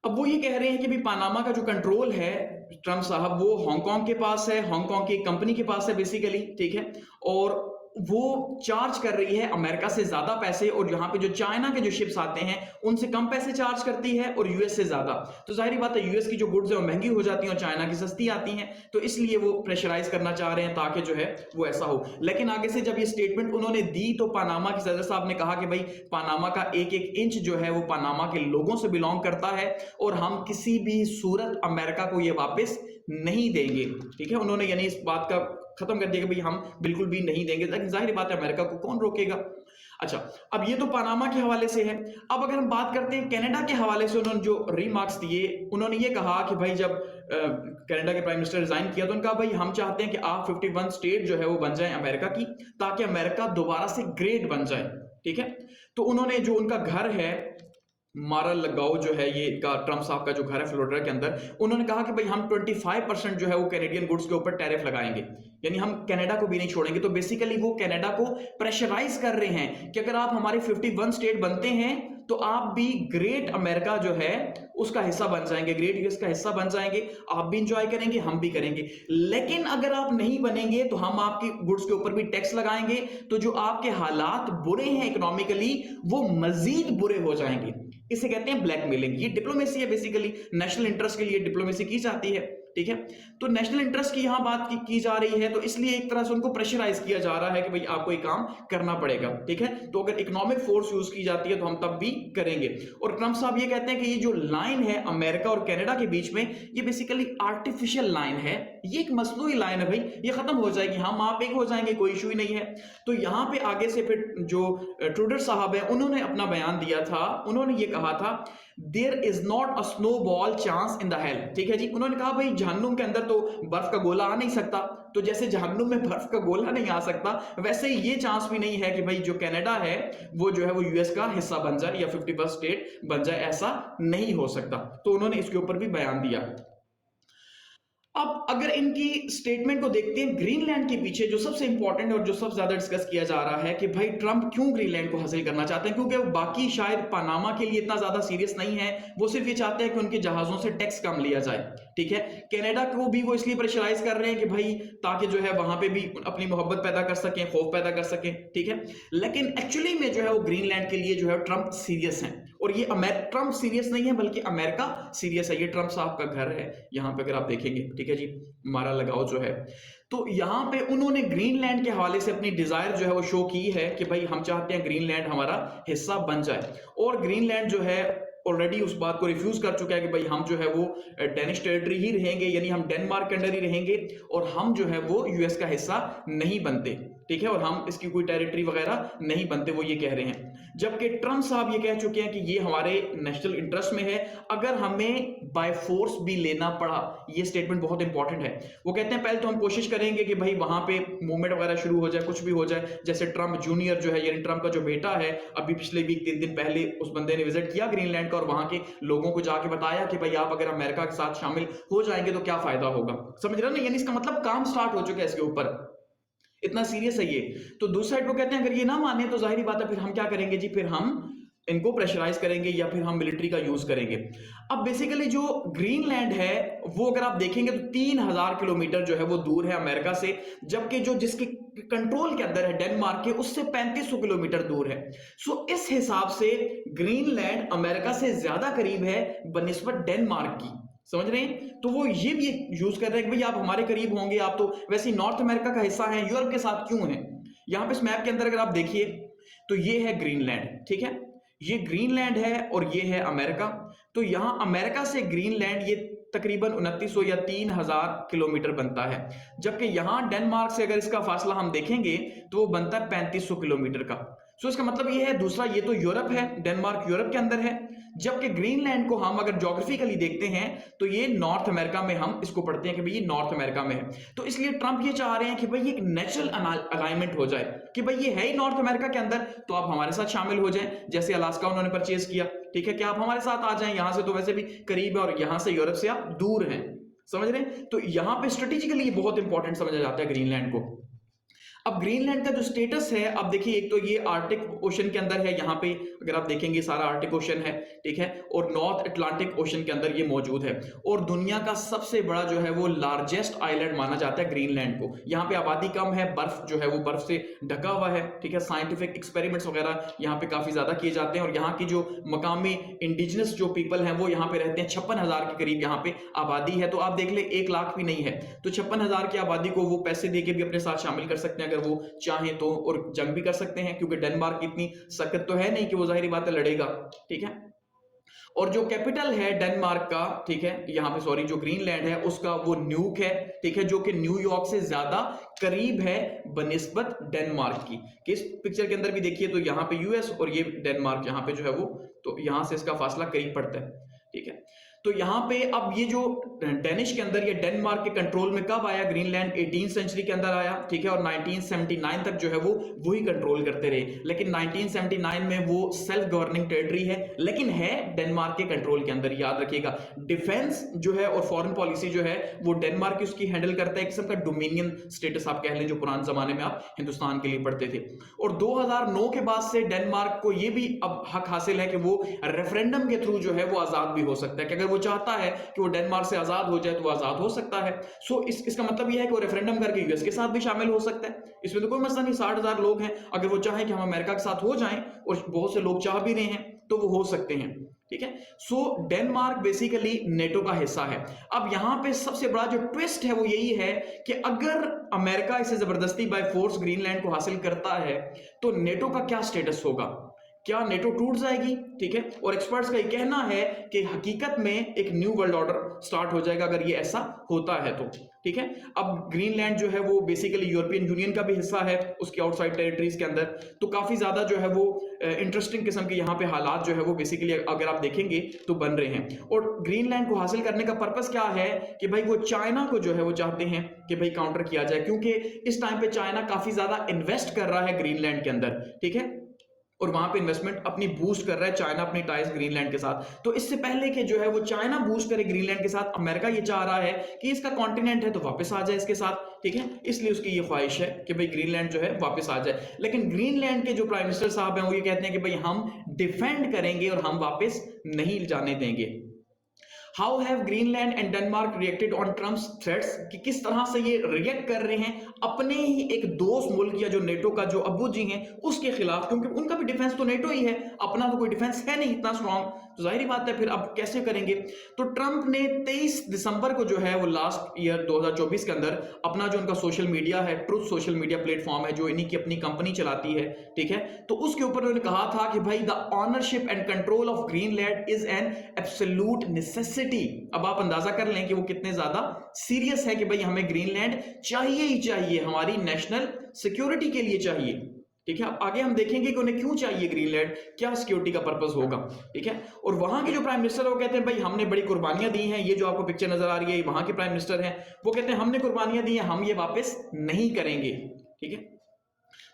अब वो ये कह रहे हैं कि भी पानामा का जो कंट्रोल है ट्रंप साहब, वो हांगकांग के पास है, हांगकांग की एक कंपनी के पास है बेसिकली, ठीक है, और वो चार्ज कर रही है अमेरिका से ज्यादा पैसे, और यहाँ पे जो चाइना के जो शिप्स आते हैं उनसे कम पैसे चार्ज करती है और यूएस से ज्यादा। तो जाहिर बात है यूएस की जो गुड्स है वो महंगी हो जाती हैं और चाइना की सस्ती आती हैं, तो इसलिए वो प्रेशराइज करना चाह रहे हैं ताकि जो है वो ऐसा हो। लेकिन आगे से जब ये स्टेटमेंट उन्होंने दी तो पानामा के सदर साहब ने कहा कि भाई पानामा का एक एक इंच जो है वो पानामा के लोगों से बिलोंग करता है और हम किसी भी सूरत अमेरिका को ये वापस नहीं देंगे, ठीक है। उन्होंने यानी इस बात का खत्म कर दिया कि भाई हम बिल्कुल भी नहीं देंगे, लेकिन जाहिर बात है अमेरिका को कौन रोकेगा। अच्छा, अब ये तो पनामा के हवाले से है। अब अगर हम बात करते हैं कनाडा के हवाले से, उन्होंने जो रिमार्क्स दिए, उन्होंने ये कहा कि भाई जब कनाडा के प्राइम मिनिस्टर रिजाइन किया तो उन्होंने कहा भाई हम चाहते हैं कि आप 51 स्टेट जो है वो बन जाए अमेरिका की, ताकि अमेरिका दोबारा से ग्रेट बन जाए, ठीक है। तो उन्होंने जो उनका घर है मारा लगाओ जो है ये का ट्रंप साहब का जो घर है फ्लोरिडा के अंदर, उन्होंने कहा कि भाई हम 25% जो है वो कैनेडियन गुड्स के ऊपर टैरिफ लगाएंगे, यानी हम कनाडा को भी नहीं छोड़ेंगे। तो बेसिकली वो कनाडा को प्रेशराइज कर रहे हैं कि अगर आप हमारे 51 स्टेट बनते हैं तो आप भी ग्रेट अमेरिका जो है उसका हिस्सा बन जाएंगे, ग्रेट यूएस का हिस्सा बन जाएंगे, आप भी इंजॉय करेंगे, हम भी करेंगे। लेकिन अगर आप नहीं बनेंगे तो हम आपकी गुड्स के ऊपर भी टैक्स लगाएंगे, तो जो आपके हालात बुरे हैं इकोनॉमिकली वो मजीद बुरे हो जाएंगे। इसे कहते हैं ब्लैकमेलिंग। ये डिप्लोमेसी है, बेसिकली नेशनल इंटरेस्ट के लिए डिप्लोमेसी की जाती है, ठीक है। तो नेशनल इंटरेस्ट की यहां बात की जा रही है, तो इसलिए एक तरह से उनको प्रेशराइज किया जा रहा है कि भाई आपको ये काम करना पड़ेगा, ठीक है। तो अगर इकोनॉमिक फोर्स यूज की जाती है तो हम तब भी करेंगे। और ट्रंप साहब ये कहते हैं कि ये जो लाइन है अमेरिका और कनाडा के बीच में, ये बेसिकली आर्टिफिशियल लाइन है, ये एक मसनूई लाइन है भाई, ये खत्म हो जाएगी, हम आप एक हो जाएंगे, कोई इशू ही नहीं है। तो यहां पे आगे से फिर जो ट्रूडर साहब है उन्होंने अपना बयान दिया था, उन्होंने ये कहा था there is not a snowball chance in the hell, ठीक है जी। उन्होंने कहा भाई जहन्नुम के अंदर तो बर्फ का गोला आ नहीं सकता, तो जैसे जहन्नुम में बर्फ का गोला नहीं आ सकता, वैसे ये चांस भी नहीं है कि भाई जो कनाडा है वो जो है वो यूएस का हिस्सा बन जाए या 51 स्टेट बन जाए, ऐसा नहीं हो सकता। तो उन्होंने इसके ऊपर भी बयान दिया। अब अगर इनकी स्टेटमेंट को देखते हैं, ग्रीनलैंड के पीछे जो सबसे इंपॉर्टेंट और जो सबसे ज्यादा डिस्कस किया जा रहा है कि भाई ट्रंप क्यों ग्रीनलैंड को हासिल करना चाहते हैं, क्योंकि वो बाकी शायद पनामा के लिए इतना ज्यादा सीरियस नहीं है, वो सिर्फ ये चाहते हैं कि उनके जहाजों से टैक्स कम लिया जाए, ठीक है। कनाडा को भी वो इसलिए प्रेशराइज कर रहे हैं कि भाई ताकि जो है वहां पे भी अपनी मोहब्बत पैदा कर सकें, खौफ पैदा कर सकें, ठीक है। लेकिन एक्चुअली में जो है वो ग्रीनलैंड के लिए जो है ट्रंप सीरियस है, और ये ट्रंप सीरियस नहीं है बल्कि अमेरिका सीरियस है। ये ट्रंप साहब का घर है यहाँ पे अगर आप देखेंगे, ठीक है जी, मारा लगाओ जो है। तो यहाँ पे उन्होंने ग्रीनलैंड के हवाले से अपनी डिजायर जो है वो शो की है कि भाई हम चाहते हैं ग्रीनलैंड हमारा हिस्सा बन जाए, और ग्रीनलैंड जो है ऑलरेडी उस बात को रिफ्यूज कर चुका है कि भाई हम जो है वो डेनिश टेरिटरी ही रहेंगे, यानी हम डेनमार्क के अंडर ही रहेंगे और हम जो है वो यूएस का हिस्सा नहीं बनते, ठीक है, और हम इसकी कोई टेरिटरी वगैरह नहीं बनते, वो ये कह रहे हैं। जबकि ट्रम्प साहब ये कह चुके हैं कि ये हमारे नेशनल इंटरेस्ट में है अगर हमें बाय फोर्स भी लेना पड़ा। ये स्टेटमेंट बहुत इंपॉर्टेंट है। वो कहते हैं पहले तो हम कोशिश करेंगे कि भाई वहां पे मूवमेंट वगैरह शुरू हो जाए, कुछ भी हो जाए, जैसे ट्रम्प जूनियर जो है यानी ट्रम्प का जो बेटा है, अभी पिछले वीक 3 दिन पहले उस बंदे ने विजिट किया ग्रीनलैंड का और वहां के लोगों को जाके बताया कि भाई आप अगर अमेरिका के साथ शामिल हो जाएंगे तो क्या फायदा होगा। समझ रहे हो ना, यानी इसका मतलब काम स्टार्ट हो चुका है इसके ऊपर, इतना सीरियस है ये। तो दूसरी साइड वो कहते हैं अगर ये ना माने तो जाहिर बात है फिर हम क्या करेंगे जी, फिर हम इनको प्रेशराइज करेंगे या फिर हम मिलिट्री का यूज करेंगे। अब बेसिकली जो ग्रीनलैंड है वो अगर आप देखेंगे तो 3000 किलोमीटर जो है वो दूर है अमेरिका से, जबकि जो जिसके कंट्रोल के अंदर है डेनमार्क के, उससे 3500 किलोमीटर दूर है। सो इस हिसाब से ग्रीनलैंड अमेरिका से ज्यादा करीब है बनिस्बत डेनमार्क की, समझ रहे हैं। तो वो ये भी यूज कर रहे हैं कि भाई आप हमारे करीब होंगे, आप तो वैसे ही नॉर्थ अमेरिका का हिस्सा है, यूरोप के साथ क्यों है। यहां पे इस मैप के अंदर अगर आप देखिए तो ये है ग्रीनलैंड, ठीक है, ये ग्रीनलैंड है और ये है अमेरिका। तो यहां अमेरिका से ग्रीनलैंड ये तकरीबन 2900 या 3000 किलोमीटर बनता है, जबकि यहां डेनमार्क से अगर इसका फासला हम देखेंगे तो वो बनता है 3500 किलोमीटर का। सो इसका मतलब ये है, दूसरा ये तो यूरोप है, डेनमार्क यूरोप के अंदर है, जबकि ग्रीनलैंड को हम अगर ज्योग्राफिकली देखते हैं तो ये नॉर्थ अमेरिका में हम इसको पढ़ते हैं कि भाई ये नॉर्थ अमेरिका में है। तो इसलिए ट्रंप ये चाह रहे हैं कि भाई एक नेचुरल अलाइनमेंट हो जाए कि भाई ये है ही नॉर्थ अमेरिका के अंदर, तो आप हमारे साथ शामिल हो जाएं, जैसे अलास्का उन्होंने परचेज किया, ठीक है, कि आप हमारे साथ आ जाएं, यहां से तो वैसे भी करीब है और यहां से यूरोप से आप दूर हैं, समझ रहे हैं। तो यहां पे स्ट्रेटेजिकली बहुत इंपॉर्टेंट समझा जाता है ग्रीनलैंड को। अब ग्रीनलैंड का जो स्टेटस है, अब देखिए एक तो ये आर्टिक ओशन के अंदर है, यहाँ पे अगर आप देखेंगे सारा आर्टिक ओशन है, ठीक है, और नॉर्थ अटलांटिक ओशन के अंदर ये मौजूद है, और दुनिया का सबसे बड़ा जो है वो लार्जेस्ट आइलैंड माना जाता है ग्रीनलैंड को। यहाँ पे आबादी कम है, बर्फ जो है वो बर्फ से ढका हुआ है, ठीक है, साइंटिफिक एक्सपेरिमेंट्स वगैरह यहाँ पे काफी ज्यादा किए जाते हैं, और यहाँ की जो मकामी इंडिजिनस जो पीपल हैं वो यहाँ पे रहते हैं, 56,000 के करीब यहाँ पे आबादी है। तो आप देख ले 1 लाख भी नहीं है, तो 56,000 की आबादी को वो पैसे देके भी अपने साथ शामिल कर सकते हैं अगर वो चाहें तो, और जंग भी कर सकते हैं, क्योंकि डेनमार्क इतनी सख्त तो है नहीं कि वो जाहिर बात है लड़ेगा, ठीक है। और जो कैपिटल है डेनमार्क का, ठीक है, यहाँ पे सॉरी जो ग्रीनलैंड है उसका वो न्यूक है, ठीक है, जो कि न्यूयॉर्क से ज्यादा करीब है बनिस्बत डेनमार्क की। कि इस पिक्चर के अंदर भी देखिए तो यहाँ पे यूएस और ये डेनमार्क यहाँ पे जो है वो, तो यहाँ से इसका फासला करीब पड़ता है, ठीक है। तो यहाँ पे अब ये जो डेनिश के अंदर, ये डेनमार्क के कंट्रोल में कब आया ग्रीनलैंड, 18th सेंचुरी के अंदर आया, ठीक है, और 1979 तक जो है वो वही कंट्रोल करते रहे, लेकिन 1979 में वो सेल्फ गवर्निंग टेरिटरी है, लेकिन है डेनमार्क के कंट्रोल के अंदर, याद रखिएगा। डिफेंस जो है और फॉरेन पॉलिसी जो है वो डेनमार्क उसकी हैंडल करता है, एक किस्म का डोमिनियन स्टेटस आप कह लें, जो पुराने जमाने में आप हिंदुस्तान के लिए पढ़ते थे। और 2009 के बाद से डेनमार्क को ये भी अब हक हासिल है कि वो रेफरेंडम के थ्रू जो है वो आजाद भी हो सकता है, कि अगर वो चाहता है कि वो डेनमार्क से आजाद हो जाए तो वो आजाद हो सकता है। सो इसका मतलब यह है कि वो रेफरेंडम करके यूएस के साथ भी शामिल हो सकता है, इसमें तो कोई मसला नहीं। 60,000 लोग हैं, अगर वो चाहे कि हम अमेरिका के साथ हो जाएं, और बहुत से लोग चाह भी रहे हैं, तो वो हो सकते हैं, ठीक है। सो डेनमार्क बेसिकली नेटो का हिस्सा है। अब यहां पे सबसे बड़ा जो ट्विस्ट है वो यही है कि अगर अमेरिका इसे जबरदस्ती बाय फोर्स ग्रीनलैंड को हासिल करता है तो नेटो का क्या स्टेटस होगा, क्या नेटो टूट जाएगी, ठीक है। और एक्सपर्ट्स का ये कहना है कि हकीकत में एक न्यू वर्ल्ड ऑर्डर स्टार्ट हो जाएगा अगर ये ऐसा होता है तो, ठीक है। अब ग्रीनलैंड जो है वो बेसिकली यूरोपियन यूनियन का भी हिस्सा है उसकी आउटसाइड टेरिटरीज के अंदर, तो काफी ज्यादा जो है वो इंटरेस्टिंग किस्म के यहाँ पे हालात जो है वो बेसिकली अगर आप देखेंगे तो बन रहे हैं। और ग्रीनलैंड को हासिल करने का पर्पस क्या है कि भाई वो चाइना को जो है वो चाहते हैं कि भाई काउंटर किया जाए, क्योंकि इस टाइम पे चाइना काफी ज्यादा इन्वेस्ट कर रहा है ग्रीनलैंड के अंदर, ठीक है, और वहां पे इन्वेस्टमेंट अपनी बूस्ट कर रहा है चाइना अपनी टाइज ग्रीनलैंड के साथ। तो इससे पहले कि जो है वो चाइना बूस्ट करे ग्रीनलैंड के साथ, अमेरिका ये चाह रहा है कि इसका कॉन्टिनेंट है तो वापस आ जाए इसके साथ, ठीक है। इसलिए उसकी ये ख्वाहिश है कि भाई ग्रीनलैंड जो है वापस आ जाए। लेकिन ग्रीनलैंड के जो प्राइम मिनिस्टर साहब हैं वो ये कहते हैं कि भाई हम डिफेंड करेंगे और हम वापस नहीं जाने देंगे। How have Greenland and Denmark reacted on Trump's threats, कि किस तरह से ये रिएक्ट कर रहे हैं अपने ही एक दोस्त मुल्क या जो नेटो का जो अब्बू जी हैं उसके खिलाफ, क्योंकि उनका भी डिफेंस तो नेटो ही है, अपना तो कोई डिफेंस है नहीं इतना स्ट्रॉन्ग। तो जाहिर बात है फिर अब कैसे करेंगे। तो ट्रंप ने 23 दिसंबर को जो है वो लास्ट ईयर 2024 के अंदर अपना जो उनका सोशल मीडिया है, ट्रुथ सोशल मीडिया प्लेटफॉर्म है, जो इन्हीं की अपनी कंपनी चलाती है, ठीक है, तो उसके ऊपर उन्होंने कहा था कि भाई the ownership and control of Greenland is an absolute necessity. अब आप अंदाजा कर लें कि वो कितने ज्यादा सीरियस है कि भाई हमें ग्रीनलैंड चाहिए ही चाहिए, हमारी नेशनल सिक्योरिटी के लिए चाहिए, ठीक है। अब आगे हम देखेंगे कि उन्हें क्यों चाहिए ग्रीनलैंड, क्या सिक्योरिटी का पर्पस होगा, ठीक है। और वहां के जो प्राइम मिनिस्टर है वो कहते हैं भाई हमने बड़ी कुर्बानियां दी हैं, ये जो आपको पिक्चर नजर आ रही है वहां के प्राइम मिनिस्टर हैं, वो कहते हैं हमने कुर्बानियां दी हैं, हम ये वापस नहीं करेंगे, ठीक है।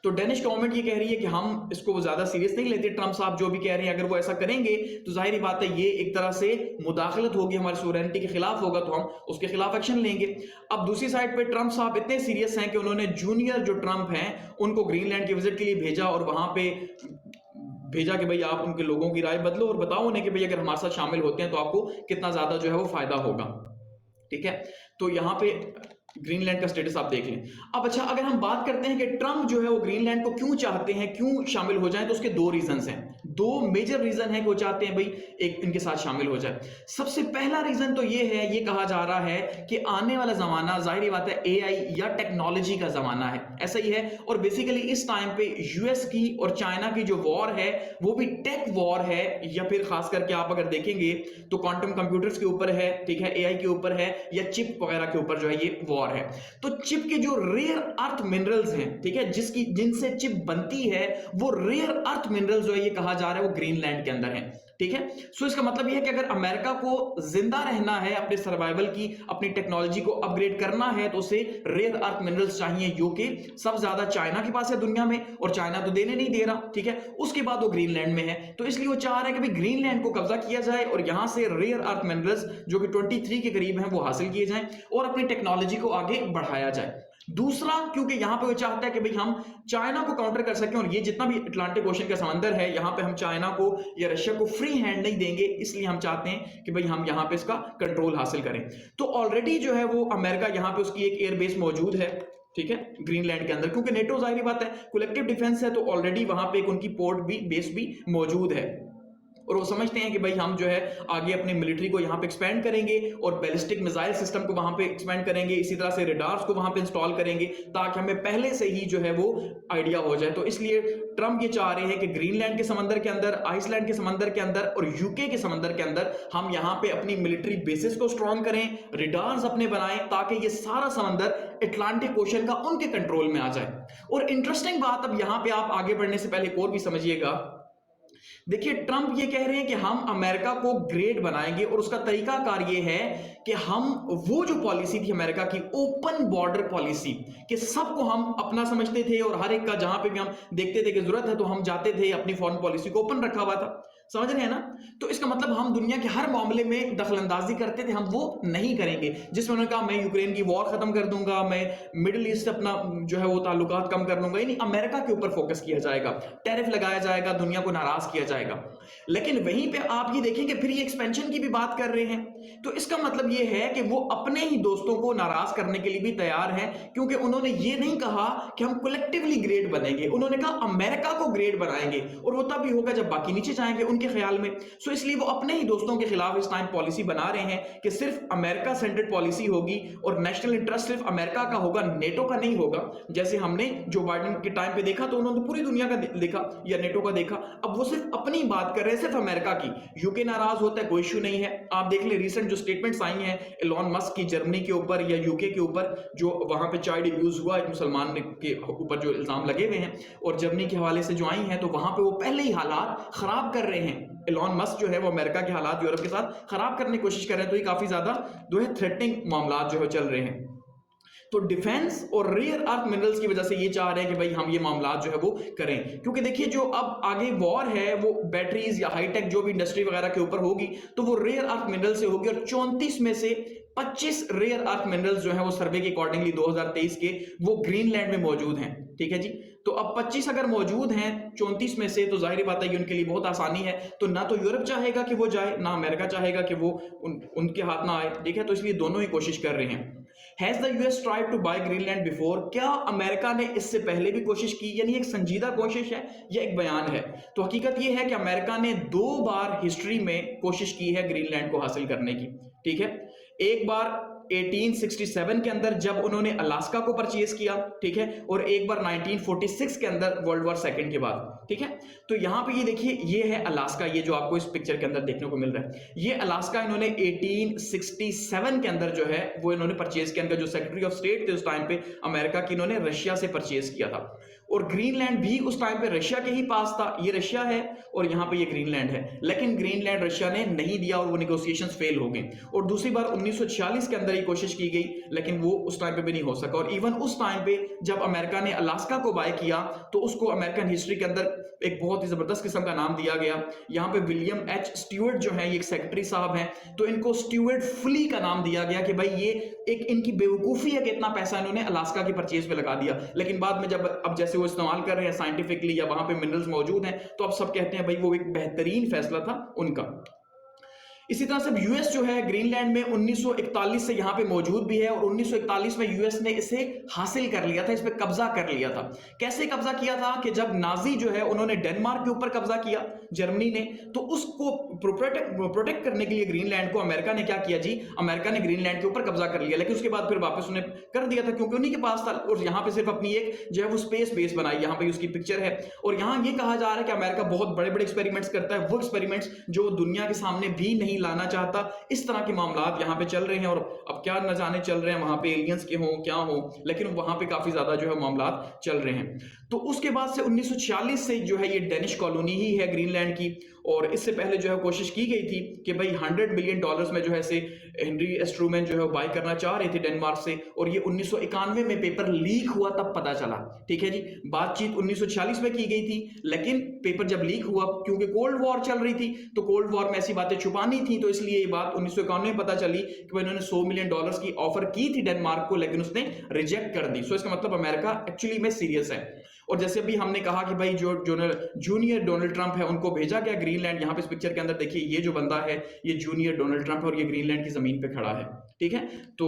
तो डेनिश गवर्नमेंट ये कह रही है कि हम इसको ज्यादा सीरियस नहीं लेते, ट्रंप साहब जो भी कह रहे हैं अगर वो ऐसा करेंगे तो जाहिर बात है ये एक तरह से मुदाखलत होगी, हमारी सोवरेनिटी के खिलाफ होगा, तो हम उसके खिलाफ एक्शन लेंगे। अब दूसरी साइड पे ट्रंप साहब इतने सीरियस हैं कि उन्होंने जूनियर जो ट्रंप हैं उनको ग्रीनलैंड की विजिट के लिए भेजा और वहां पे भेजा कि भाई आप उनके लोगों की राय बदलो और बताओ उन्हें कि भाई अगर हमारे साथ शामिल होते हैं तो आपको कितना ज्यादा जो है वो फायदा होगा, ठीक है। तो यहां पे ग्रीनलैंड का स्टेटस आप देख लें। अब अच्छा, अगर हम बात करते हैं कि ट्रंप जो है वो ग्रीनलैंड को क्यों चाहते हैं, क्यों शामिल हो जाएं, तो उसके दो रीजंस हैं, दो मेजर रीजन है कि वो चाहते हैं भाई एक इनके साथ शामिल हो जाए। सबसे पहला रीजन तो ये है, ये कहा जा रहा है कि आने वाला जमाना जाहिर बात है एआई या टेक्नोलॉजी का जमाना है, ऐसा ही है। और बेसिकली इस टाइम पे यूएस की और चाइना की जो वॉर है वो भी टेक वॉर है, या फिर खास करके आप अगर देखेंगे तो क्वांटम कंप्यूटर्स के ऊपर है, ठीक है, एआई के ऊपर है, या चिप वगैरह के ऊपर जो है ये वॉर है। तो चिप के जो रेयर अर्थ मिनरल्स हैं, ठीक है, जिनसे चिप बनती है, वो रेयर अर्थ मिनरल्स जो है ये कहा जा रहा है वो ग्रीनलैंड के अंदर है, ठीक है। सो इसका मतलब यह है कि अगर अमेरिका को जिंदा रहना है, अपने सर्वाइवल की, अपनी टेक्नोलॉजी को अपग्रेड करना है, तो उसे रेयर अर्थ मिनरल्स चाहिए, जो कि सबसे ज्यादा चाइना के पास है दुनिया में, और चाइना तो देने नहीं दे रहा, ठीक है। उसके बाद वो ग्रीनलैंड में है, तो इसलिए वो चाह रहे हैं कि भाई ग्रीनलैंड को कब्जा किया जाए और यहां से रेयर अर्थ मिनरल्स जो कि 23 के करीब हैं वो हासिल किए जाएं और अपनी टेक्नोलॉजी को आगे बढ़ाया जाए। दूसरा, क्योंकि यहां पे वो चाहता है कि भाई हम चाइना को काउंटर कर सकें, और ये जितना भी अटलांटिक ओशन का समंदर है यहां पे हम चाइना को या रशिया को फ्री हैंड नहीं देंगे, इसलिए हम चाहते हैं कि भाई हम यहां पे इसका कंट्रोल हासिल करें। तो ऑलरेडी जो है वो अमेरिका यहां पे उसकी एक एयरबेस मौजूद है, ठीक है, ग्रीनलैंड के अंदर, क्योंकि नेटो जाहिर बात है कलेक्टिव डिफेंस है, तो ऑलरेडी वहां पे एक उनकी पोर्ट भी, बेस भी मौजूद है। और वो समझते हैं कि भाई हम जो है आगे अपनी मिलिट्री को यहां पे एक्सपेंड करेंगे और बैलिस्टिक मिसाइल सिस्टम को वहां पे एक्सपेंड करेंगे, इसी तरह से रेडार्स को वहां पे इंस्टॉल करेंगे ताकि हमें पहले से ही जो है वो आइडिया हो जाए। तो इसलिए ट्रंप ये चाह रहे हैं कि ग्रीनलैंड के समंदर के अंदर, आइसलैंड के समंदर के अंदर और यूके के समंदर के अंदर हम यहां पे अपनी मिलिट्री बेसिस को स्ट्रॉन्ग करें, रेडार्स अपने बनाएं, ताकि ये सारा समंदर अटलांटिक ओशन का उनके कंट्रोल में आ जाए। और इंटरेस्टिंग बात, अब यहां पे आप आगे बढ़ने से पहले एक और भी समझिएगा। देखिए, ट्रंप ये कह रहे हैं कि हम अमेरिका को ग्रेट बनाएंगे, और उसका तरीकाकार ये है कि हम वो जो पॉलिसी थी अमेरिका की, ओपन बॉर्डर पॉलिसी, कि सबको हम अपना समझते थे और हर एक का जहां पे भी हम देखते थे कि जरूरत है तो हम जाते थे, अपनी फॉरेन पॉलिसी को ओपन रखा हुआ था, समझ रहे हैं ना। तो इसका मतलब हम दुनिया के हर मामले में दखलंदाजी करते थे, हम वो नहीं करेंगे। जिसमें उन्होंने कहा मैं यूक्रेन की वॉर खत्म कर दूंगा, मैं मिडिल ईस्ट से अपना जो है वो ताल्लुकात कम कर लूंगा, यानी अमेरिका के ऊपर फोकस किया जाएगा, टैरिफ लगाया जाएगा, दुनिया को नाराज किया जाएगा। लेकिन वहीं पे आप ये देखेंगे फिर ये एक्सपेंशन की भी बात कर रहे हैं, तो इसका मतलब ये है कि वो अपने ही दोस्तों को नाराज करने के लिए भी तैयार हैं, क्योंकि उन्होंने ये नहीं कहा कि हम कलेक्टिवली ग्रेट बनेंगे, उन्होंने कहा अमेरिका को ग्रेट बनाएंगे, और वो तभी होगा जब बाकी नीचे जाएंगे उनके ख्याल में। सो इसलिए वो अपने ही दोस्तों के खिलाफ इस टाइम पॉलिसी बना रहे हैं कि सिर्फ अमेरिका सेंट्रेड पॉलिसी होगी और नेशनल इंटरेस्ट सिर्फ अमेरिका का होगा, नेटो का नहीं होगा। जैसे हमने जो बाइडेन के टाइम पे देखा तो उन्होंने पूरी दुनिया का देखा या नेटो का देखा, अब वो सिर्फ अपनी बात कर रहे हैं, सिर्फ अमेरिका की। यूके नाराज होता है, कोई इश्यू नहीं है। आप देख ले रिसेंट जो स्टेटमेंट्स आई हैं एलोन मस्क की जर्मनी के ऊपर या यूके के ऊपर, जो वहां पे चाइल्ड अब्यूज हुआ एक मुसलमान के ऊपर जो इल्जाम लगे हुए हैं, और जर्मनी के हवाले से जो आई हैं, तो वहां पे वो पहले ही हालात खराब कर रहे हैं। एलोन मस्क जो है वो अमेरिका के हालात यूरोप के साथ खराब करने की कोशिश कर रहे हैं, तो ये काफी ज्यादा जो है थ्रेटनिंग मामला जो है चल रहे हैं। तो डिफेंस और रेयर अर्थ मिनरल्स की वजह से ये चाह रहे हैं कि भाई हम ये मामला जो है वो करें, क्योंकि देखिए जो अब आगे वॉर है वो बैटरीज या हाईटेक जो भी इंडस्ट्री वगैरह के ऊपर होगी, तो वो रेयर अर्थ मिनरल से होगी, और 34 में से 25 रेयर अर्थ मिनरल्स जो है वो सर्वे के अकॉर्डिंगली 2023 के वो ग्रीनलैंड में मौजूद हैं। ठीक है जी, तो अब 25 अगर मौजूद हैं 34 में से, तो जाहिर बात है कि उनके लिए बहुत आसानी है। तो ना तो यूरोप चाहेगा कि वो जाए, ना अमेरिका चाहेगा कि वो उनके हाथ ना आए। ठीक है, तो इसलिए दोनों ही कोशिश कर रहे हैं। Has the US tried to buy Greenland before? क्या अमेरिका ने इससे पहले भी कोशिश की? यानी एक संजीदा कोशिश है या एक बयान है? तो हकीकत यह है कि अमेरिका ने 2 बार हिस्ट्री में कोशिश की है ग्रीनलैंड को हासिल करने की। ठीक है, एक बार 1867 के अंदर जब उन्होंने अलास्का को परचेज किया। ठीक है, और एक बार 1946 के अंदर वर्ल्ड वॉर सेकंड के बाद। ठीक है, तो यहां पे ये देखिए, ये है अलास्का, ये जो आपको इस पिक्चर के अंदर देखने को मिल रहा है, ये अलास्का इन्होंने 1867 के अंदर जो है वो इन्होंने परचेज किया। जो सेक्रेटरी ऑफ स्टेट थे उस टाइम पे अमेरिका की, इन्होंने रशिया से परचेज किया था। और ग्रीनलैंड भी उस टाइम पे रशिया के ही पास था। ये रशिया है और यहां पे ये ग्रीनलैंड है, लेकिन ग्रीनलैंड रशिया ने नहीं दिया और वो नेगोशिएशंस फेल हो गए। और दूसरी बार 1946 के अंदर ये कोशिश की गई, लेकिन वो उस टाइम पे भी नहीं हो सका। और इवन उस टाइम पे जब अमेरिका ने अलास्का को बाय किया, तो उसको अमेरिकन हिस्ट्री के अंदर एक बहुत ही जबरदस्त किस्म का नाम दिया गया। यहां पे विलियम एच स्टीवर्ट जो है, ये एक सेक्रेटरी साहब हैं, तो इनको स्टीवर्ट फ्ली का नाम दिया गया कि भाई ये एक इनकी बेवकूफी है कि इतना पैसा इन्होंने अलास्का की परचेज पे लगा दिया। लेकिन बाद में जब अब जैसे वो इस्तेमाल कर रहे हैं साइंटिफिकली, या वहां पे मिनरल्स मौजूद हैं, तो अब सब कहते हैं भाई वो एक बेहतरीन फैसला था उनका। इसी तरह से यूएस जो है ग्रीनलैंड में 1941 से यहां पे मौजूद भी है, और 1941 में यूएस ने इसे हासिल कर लिया था, इस पे कब्जा कर लिया था। कैसे कब्जा किया था कि जब नाजी जो है उन्होंने डेनमार्क के ऊपर कब्जा किया, जर्मनी ने, तो उसको प्रोटेक्ट करने के लिए ग्रीनलैंड को अमेरिका ने क्या किया जी, अमेरिका ने ग्रीनलैंड के ऊपर कब्जा कर लिया। लेकिन उसके बाद फिर वापस उन्हें कर दिया था, क्योंकि उन्हीं के पास था। और यहां पे सिर्फ अपनी एक जो है वो स्पेस बेस बनाई, यहां पे उसकी पिक्चर है। और यहां ये कहा जा रहा है कि अमेरिका बहुत बड़े बड़े एक्सपेरिमेंट्स करता है, वो एक्सपेरिमेंट्स जो दुनिया के सामने भी नहीं लाना चाहता। इस तरह के मामलात यहां पे चल रहे हैं, और अब क्या न जाने चल रहे हैं, वहां पे एलियंस के हो क्या हो, लेकिन वहां पे काफी ज्यादा जो है मामलात चल रहे हैं। तो उसके बाद से 1946 से जो है ये डेनिश कॉलोनी ही है ग्रीनलैंड की। और इससे पहले जो है कोशिश की गई थी कि भाई $100 मिलियन में जो है से हेनरी एस ट्रूमैन जो है बाय करना चाह रहे थे डेनमार्क से। और ये 1991 में पेपर लीक हुआ तब पता चला। ठीक है जी, बातचीत 1946 में की गई थी, लेकिन पेपर जब लीक हुआ, क्योंकि कोल्ड वॉर चल रही थी, तो कोल्ड वॉर में ऐसी बातें छुपानी थी, तो इसलिए ये बात 1991 में पता चली कि इन्होंने $100 मिलियन की ऑफर की थी डेनमार्क को, लेकिन उसने रिजेक्ट कर दी। सो इसका मतलब अमेरिका एक्चुअली में सीरियस है। और जैसे अभी हमने कहा कि भाई जो जूनियर डोनाल्ड ट्रंप है, उनको भेजा गया ग्रीनलैंड। यहां पे इस पिक्चर के अंदर देखिए, ये जो बंदा है ये जूनियर डोनाल्ड ट्रंप है, और ये ग्रीनलैंड की जमीन पे खड़ा है। ठीक है, तो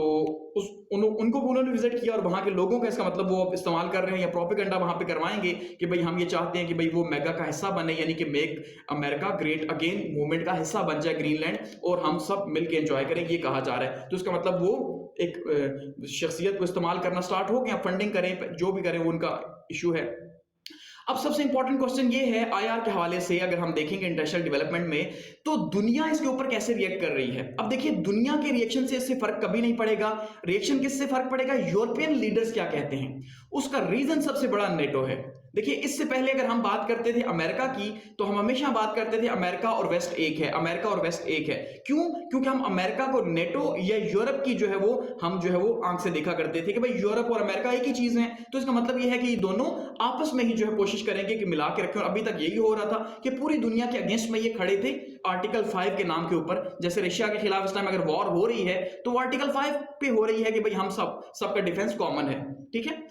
उनको उन्होंने विजिट किया, और वहां के लोगों का इसका मतलब वो इस्तेमाल कर रहे हैं, या प्रोपेगेंडा वहां पे करवाएंगे कि भाई हम ये चाहते हैं कि भाई वो मेगा का हिस्सा बने, यानी कि make America great again movement का हिस्सा बन जाए ग्रीनलैंड, और हम सब मिलकर एंजॉय करें, ये कहा जा रहा है। तो इसका मतलब वो एक शख्सियत को इस्तेमाल करना स्टार्ट हो गया, फंडिंग करें, जो भी करें, वो उनका इशू है। अब सबसे इंपॉर्टेंट क्वेश्चन ये है आईआर के हवाले से, अगर हम देखेंगे इंटरनेशनल डेवलपमेंट में, तो दुनिया इसके ऊपर कैसे रिएक्ट कर रही है। अब देखिए, दुनिया के रिएक्शन से इससे फर्क कभी नहीं पड़ेगा। रिएक्शन किससे फर्क पड़ेगा? यूरोपियन लीडर्स क्या कहते हैं। उसका रीजन सबसे बड़ा नेटो है। देखिए, इससे पहले अगर हम बात करते थे अमेरिका की, तो हम हमेशा बात करते थे अमेरिका और वेस्ट एक है, अमेरिका और वेस्ट एक है। क्यों? क्योंकि हम अमेरिका को नेटो या यूरोप की जो है वो हम जो है वो आंख से देखा करते थे कि भाई यूरोप और अमेरिका एक ही चीज है। तो इसका मतलब ये है कि ये दोनों आपस में ही जो है कोशिश करेंगे कि मिला के रखें। और अभी तक यही हो रहा था कि पूरी दुनिया के अगेंस्ट में ये खड़े थे आर्टिकल 5 के नाम के ऊपर। जैसे रशिया के खिलाफ इस टाइम अगर वॉर हो रही है, तो वो आर्टिकल 5 पे हो रही है कि भाई हम सबका डिफेंस कॉमन है। ठीक है,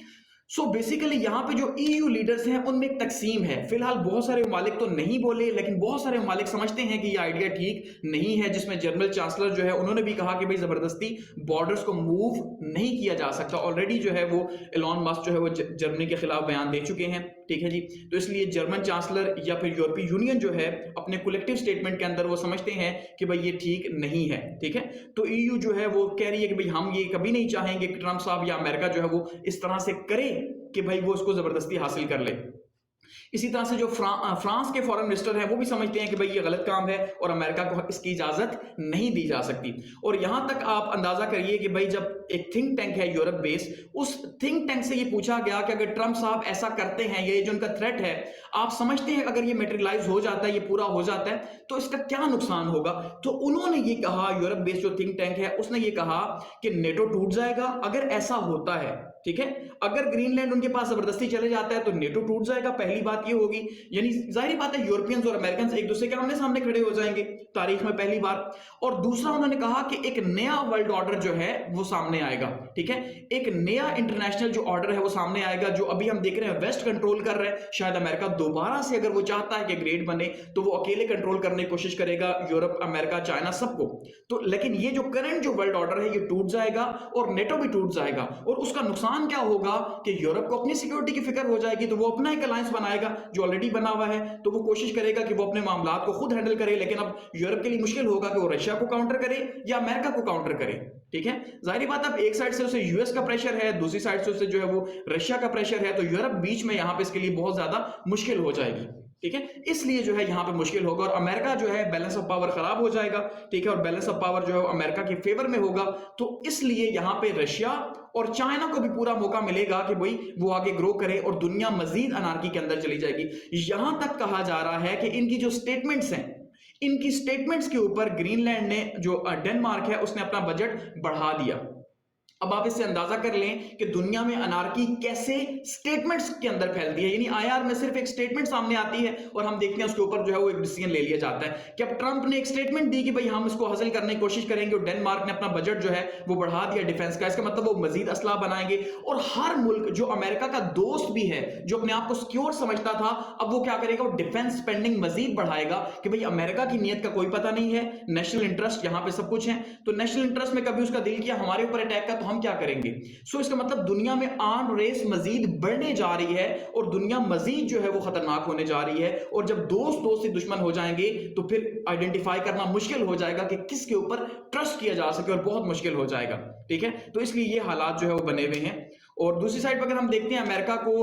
सो बेसिकली यहां पे जो ईयू लीडर्स हैं उनमें एक तकसीम है। फिलहाल बहुत सारे ममालिक तो नहीं बोले, लेकिन बहुत सारे ममालिक समझते हैं कि ये आइडिया ठीक नहीं है, जिसमें जर्मन चांसलर जो है उन्होंने भी कहा कि भाई जबरदस्ती बॉर्डर्स को मूव नहीं किया जा सकता। ऑलरेडी जो है वो एलॉन मस्क जो है वो जर्मनी के खिलाफ बयान दे चुके हैं। ठीक है जी, तो इसलिए जर्मन चांसलर या फिर यूरोपीय यूनियन जो है अपने कलेक्टिव स्टेटमेंट के अंदर वो समझते हैं कि भाई ये ठीक नहीं है। ठीक है, तो ईयू जो है वो कह रही है कि भाई हम ये कभी नहीं चाहेंगे कि ट्रंप साहब या अमेरिका जो है वो इस तरह से करे कि भाई वो उसको जबरदस्ती हासिल कर ले। इसी तरह से जो फ्रांस के फॉरेन मिनिस्टर हैं वो भी समझते हैं कि भाई ये गलत काम है और अमेरिका को इसकी इजाजत नहीं दी जा सकती। और यहां तक आप अंदाजा करिए कि भाई जब एक थिंक टैंक है यूरोप बेस, उस थिंक टैंक से ये पूछा गया कि अगर ट्रंप साहब ऐसा करते हैं, ये जो उनका थ्रेट है, आप समझते हैं अगर ये मटेरियलाइज हो जाता है, ये पूरा हो जाता है, तो इसका क्या नुकसान होगा। तो उन्होंने ये कहा, यूरोप बेस्ड जो थिंक टैंक है उसने ये कहा कि नेटो टूट जाएगा अगर ऐसा होता है। ठीक है। अगर ग्रीनलैंड उनके पास जबरदस्ती चले जाता है तो नेटो टूट जाएगा, पहली बात ये होगी। यानी जाहिर बात है यूरोपियंस और अमेरिकन एक दूसरे के आमने सामने खड़े हो जाएंगे तारीख में पहली बार। और दूसरा उन्होंने कहा कि एक नया वर्ल्ड ऑर्डर जो है वो सामने आएगा, ठीक है। एक नया इंटरनेशनल जो ऑर्डर है वो सामने आएगा, जो अभी हम देख रहे हैं वेस्ट कंट्रोल कर रहा है। शायद अमेरिका दोबारा से अगर वो चाहता है कि ग्रेट बने तो वो अकेले कंट्रोल करने की कोशिश करेगा, यूरोप, अमेरिका, चाइना, सबको। तो लेकिन ये जो करंट जो वर्ल्ड ऑर्डर है ये टूट जाएगा और नेटो भी टूट जाएगा। और उसका नुकसान क्या होगा कि यूरोप को अपनी सिक्योरिटी की फिक्र हो जाएगी, तो वो अपना एक अलायंस बनाएगा जो ऑलरेडी बना हुआ है। तो वो कोशिश करेगा कि वो अपने मामला को खुद हैंडल करे। लेकिन अब यूरोप के लिए मुश्किल होगा कि वो रशिया को काउंटर करे या अमेरिका को काउंटर करे, ठीक है। जाहिर बात अब एक साइड से उसे यूएस का प्रेशर है, दूसरी साइड से उसे जो है वो रशिया का प्रेशर है, तो यूरोप बीच में यहां पे इसके लिए बहुत ज्यादा मुश्किल हो जाएगी, ठीक है। इसलिए जो है यहां पे मुश्किल होगा और अमेरिका जो है बैलेंस ऑफ पावर खराब हो जाएगा, ठीक है। और बैलेंस ऑफ पावर जो है अमेरिका के फेवर में होगा। तो इसलिए यहां पे रशिया और चाइना को भी पूरा मौका मिलेगा कि भाई वो आगे ग्रो करे और दुनिया मजीद अनार्की के अंदर चली जाएगी। यहां तक कहा जा रहा है कि इनकी जो स्टेटमेंट्स हैं, इनकी स्टेटमेंट्स के ऊपर ग्रीनलैंड ने जो डेनमार्क है उसने अपना बजट बढ़ा दिया। अब आप इससे अंदाजा कर लें कि दुनिया में अनार्की कैसे स्टेटमेंट्स के अंदर फैलती है। यानी आईआर में सिर्फ एक स्टेटमेंट सामने आती है और हम देखते हैं उसके ऊपर जो है वो एक डिसीजन ले लिया जाता है कि अब ट्रंप ने एक स्टेटमेंट दी कि भाई हम इसको हासिल करने की कोशिश करेंगे और डेनमार्क ने अपना बजट जो है वो बढ़ा दिया डिफेंस का। इसका मतलब वो मजीद असला बनाएंगे और हर मुल्क जो अमेरिका का दोस्त भी है, जो अपने आप को सिक्योर समझता था, अब वो क्या करेगा, वो डिफेंस स्पेंडिंग मजीद बढ़ाएगा कि भाई अमेरिका की नीयत का कोई पता नहीं है, नेशनल इंटरेस्ट यहां पे सब कुछ है। तो नेशनल इंटरेस्ट में कभी उसका दिल किया हमारे ऊपर अटैक का तो हम क्या करेंगे। सो इसका मतलब दुनिया में आर्म रेस मजीद बढ़ने जा रही है और दुनिया मजीद जो है वो खतरनाक होने जा रही है। और जब दोस्त दोस्त से दुश्मन हो जाएंगे तो फिर आइडेंटिफाई करना मुश्किल हो जाएगा कि किसके ऊपर ट्रस्ट किया जा सके और बहुत मुश्किल हो जाएगा, ठीक है। तो इसलिए ये हालात जो है वो बने हुए हैं। और दूसरी साइड पर अगर हम देखते हैं अमेरिका को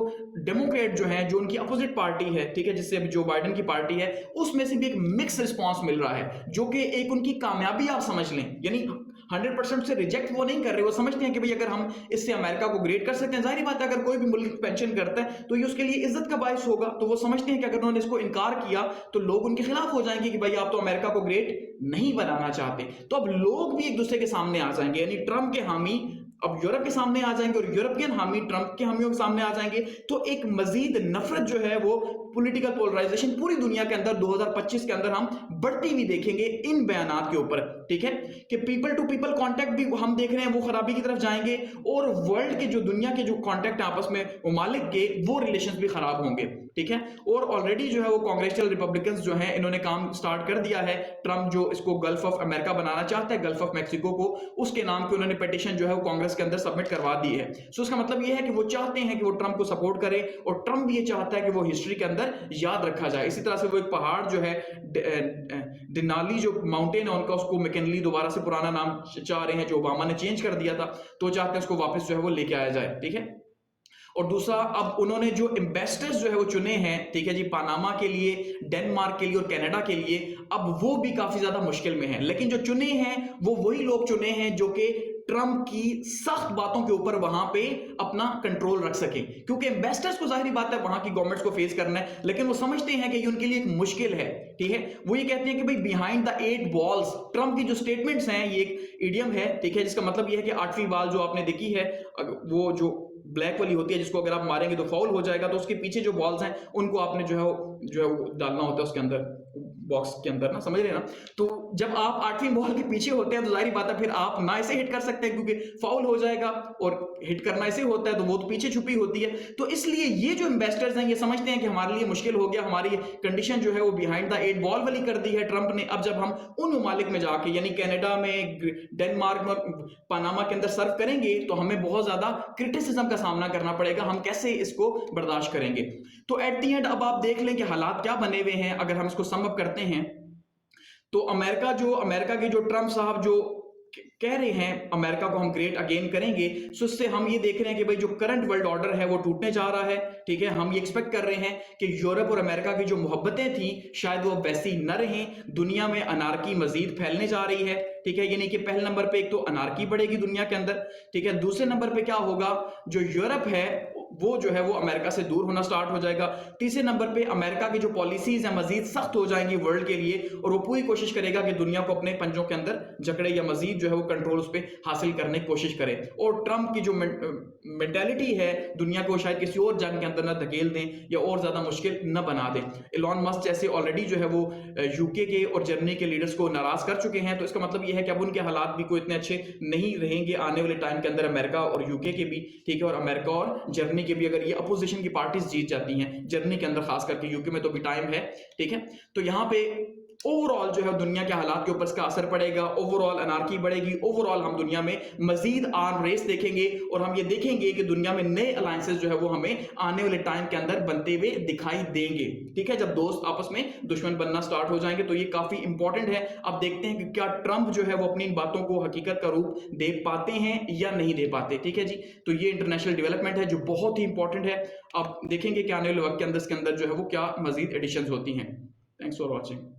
डेमोक्रेट जो है, जो उनकी अपोजिट पार्टी है, ठीक है, जिससे अभी जो बाइडेन की पार्टी है, उसमें से भी एक मिक्स रिस्पांस मिल रहा है, जो कि एक उनकी कामयाबी आप समझ लें। यानी 100% से रिजेक्ट वो नहीं कर रहे, वो समझते हैं कि भाई अगर हम इससे अमेरिका को ग्रेट कर सकते हैं, जाहिर बात है अगर कोई भी मुल्क पेंशन करता है तो ये उसके लिए इज्जत का बायस होगा। तो वो समझते हैं कि अगर उन्होंने इसको इनकार किया तो लोग उनके खिलाफ हो जाएंगे कि भाई आप तो अमेरिका को ग्रेट नहीं बनाना चाहते। तो अब लोग भी एक दूसरे के सामने आ जाएंगे, यानी ट्रंप के हामी अब यूरोप के सामने आ जाएंगे और यूरोपियन हामी ट्रंप के हामियों के सामने आ जाएंगे। तो एक मजीद नफरत जो है वो पॉलिटिकल पोलराइजेशन पूरी दुनिया के अंदर 2025 के अंदर हम बढ़ती हुई देखेंगे इन बयानात के ऊपर, ठीक है। कि पीपल टू पीपल कांटेक्ट भी हम देख रहे हैं वो खराबी की तरफ जाएंगे और वर्ल्ड के जो दुनिया के जो कांटेक्ट आपस में ममालिक के वो रिलेशंस भी खराब होंगे, ठीक है। और ऑलरेडी जो है वो कांग्रेचुअल रिपब्लिकन्स जो हैं इन्होंने काम स्टार्ट कर दिया है। ट्रंप जो इसको गल्फ ऑफ अमेरिका बनाना चाहता है, गल्फ ऑफ मैक्सिको को, उसके नाम पे उन्होंने पिटीशन जो है वो कांग्रेस के अंदर सबमिट करवा दी है। सो इसका मतलब ये है कि वो चाहते हैं कि वो ट्रंप को सपोर्ट करे और ट्रंप भी ये चाहता है कि वो हिस्ट्री के अंदर याद रखा जाए। इसी तरह से वो एक पहाड़ जो है डिनाली जो माउंटेन है उनका, उसको मैकिनली दोबारा से पुराना नाम चाह रहे हैं, जो ओबामा ने चेंज कर दिया था, तो चाहते हैं उसको वापस जो है वो लेके आया जाए, ठीक है। और दूसरा, अब उन्होंने जो एम्बेसडर्स जो है वो चुने हैं, ठीक है जी, पनामा के लिए, डेनमार्क के लिए और कनाडा के लिए, अब वो भी काफी ज्यादा मुश्किल में हैं। लेकिन जो चुने हैं वो वही लोग चुने हैं जो कि ट्रंप की सख्त बातों के ऊपर वहां पे अपना कंट्रोल रख सके, क्योंकि इन्वेस्टर्स को जाहिर बात है वहां की गवर्नमेंट्स को फेस करना है, लेकिन वो समझते हैं कि ये उनके लिए एक मुश्किल है, ठीक है। वो ये कहते हैं कि भाई बिहाइंड द 8 वॉल्स, ट्रंप की जो स्टेटमेंट्स हैं ये एक इडियम है, ठीक है, जिसका मतलब ये है कि 8वीं वॉल जो आपने देखी है, वो जो ब्लैक वाली होती है जिसको अगर आप मारेंगे तो फाउल हो जाएगा, तो उसके पीछे जो बॉल्स हैं उनको आपने जो है वो डालना होता है उसके अंदर, बॉक्स के अंदर ना, समझ रहे हैं ना। तो जब आप 8वीं बॉल के पीछे होते हैं तो जाहिर बात है फिर आप ना इसे हिट कर सकते हैं क्योंकि फाउल हो जाएगा, और हिट करना इसे होता है तो वो तो पीछे छुपी होती है। तो इसलिए ये जो इन्वेस्टर्स हैं ये समझते हैं कि हमारे लिए मुश्किल हो गया, हमारी कंडीशन जो है वो बिहाइंड द 8 बॉल वाली कर दी है ट्रंप ने। अब जब हम उन ममालिक में जाके यानी कनाडा में, डेनमार्क में, पनामा के अंदर सर्व करेंगे तो हमें बहुत ज्यादा क्रिटिसिज्म का सामना करना पड़ेगा, हम कैसे इसको बर्दाश्त करेंगे। तो एट दी एंड अब आप देख लें कि हालात क्या बने हुए हैं। अगर हम इसको सम अप करते हैं तो अमेरिका के जो ट्रंप साहब जो कह रहे हैं अमेरिका को हम ग्रेट अगेन करेंगे, सो उससे हम ये देख रहे हैं कि भाई जो करंट वर्ल्ड ऑर्डर है वो टूटने जा रहा है, ठीक है। हम ये एक्सपेक्ट कर रहे हैं कि यूरोप और अमेरिका की जो मोहब्बतें थी शायद वो वैसी न रहें, दुनिया में अनार्की मजीद फैलने जा रही है, ठीक है। यानी कि पहले नंबर पे एक तो अनार्की बढ़ेगी दुनिया के अंदर, ठीक है। दूसरे नंबर पे क्या होगा, जो यूरोप है वो जो है वो अमेरिका से दूर होना स्टार्ट हो जाएगा। तीसरे नंबर पे अमेरिका की जो पॉलिसीज है मजीद सख्त हो जाएंगी वर्ल्ड के लिए, और वो पूरी कोशिश करेगा कि दुनिया को अपने पंजों के अंदर जकड़े या मजीद जो है वो कंट्रोल उस पर हासिल करने की कोशिश करे। और ट्रंप की जो मेंटालिटी है दुनिया को शायद किसी और जंग के अंदर ना धकेल दें या और ज्यादा मुश्किल न बना दें। इलॉन मस्क जैसे ऑलरेडी जो है वो यूके के और जर्मनी के लीडर्स को नाराज कर चुके हैं, तो इसका मतलब ये है कि अब उनके हालात भी कोई इतने अच्छे नहीं रहेंगे आने वाले टाइम के अंदर, अमेरिका और यूके के भी, ठीक है, और अमेरिका और जर्मनी के भी, अगर ये अपोजिशन की पार्टीज जीत जाती हैं जर्मनी के अंदर, खास करके यूके में तो भी टाइम है, ठीक है। तो यहाँ पे ओवरऑल जो है दुनिया के हालात के ऊपर इसका असर पड़ेगा, ओवरऑल अनार्की बढ़ेगी, ओवरऑल हम दुनिया में मजीद आर्म रेस देखेंगे और हम ये देखेंगे कि दुनिया में नए अलायंसेस जो है वो हमें आने वाले टाइम के अंदर बनते हुए दिखाई देंगे, ठीक है। जब दोस्त आपस में दुश्मन बनना स्टार्ट हो जाएंगे तो ये काफी इंपॉर्टेंट है। अब देखते हैं कि क्या ट्रंप जो है वो अपनी इन बातों को हकीकत का रूप दे पाते हैं या नहीं दे पाते, ठीक है जी। तो ये इंटरनेशनल डेवलपमेंट है जो बहुत ही इंपॉर्टेंट है। अब देखेंगे कि आने वाले वक्त के अंदर इसके अंदर जो है वो क्या मजीद एडिशंस होती हैं। Thanks for watching.